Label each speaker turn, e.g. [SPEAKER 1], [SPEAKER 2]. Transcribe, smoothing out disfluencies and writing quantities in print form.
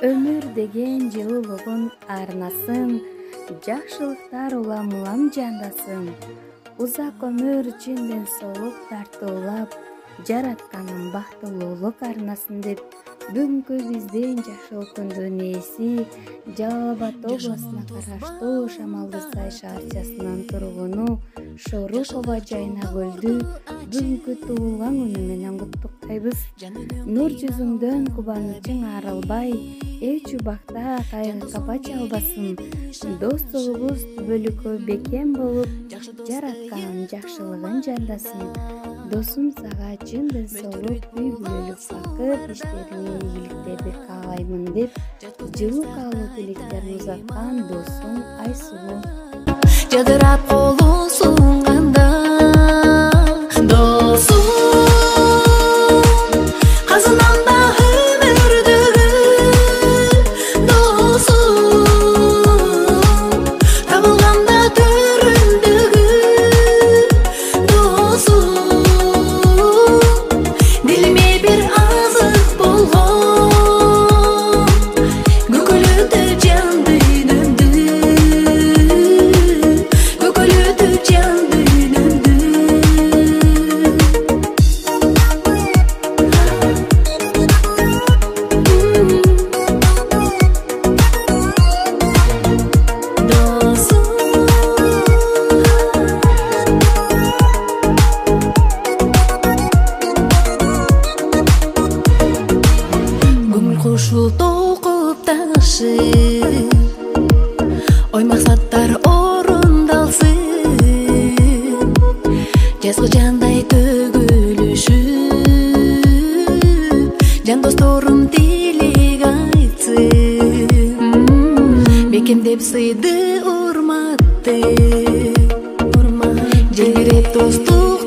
[SPEAKER 1] Өмүр деген жылуулугун арнасын, жакшылыктар улам-улам жандасын. Узак өмүр чындын соолук тартуулап, жаратканын бактылуулук арнасын деп бүгүнкү биздин Жашыл күндүн ээси Жалал Абад областына караштуу Шамалды Сай шаарчасынын тургуну Шорукова Жайна Гөлдү бүгүнкү туулган күнү менен куттуктайбыз. Нур жүзүңдөн кубанычың арылбай, эч убакта кайгы бач албасын. Достугубуз түбөлүккө бекем болуп, жаратканын жакшылыгын жандасын. Досум сага чындын соолук, үй бүлөлүк бакыт, иштериңе ийгиликтерди каалаймын деп жылуу каалоо тилектерин узаткан досум Айсулуу.
[SPEAKER 2] Жадырап колуң сунганда досум, казынанда өмүрдөгү досум, табылганда төрүндөгү досум, дилиме бир азык болгон көкөлөтү жан дүйнөмдү, көкөлөтү жан дүйнөмдү. Көңүл кушул толкуп ташып, ой максаттар орундалсын, жазгы жандай төгүлүшүп, жан досторум тилек айтсын, бекемдеп сыйды урматты, желбиреп достук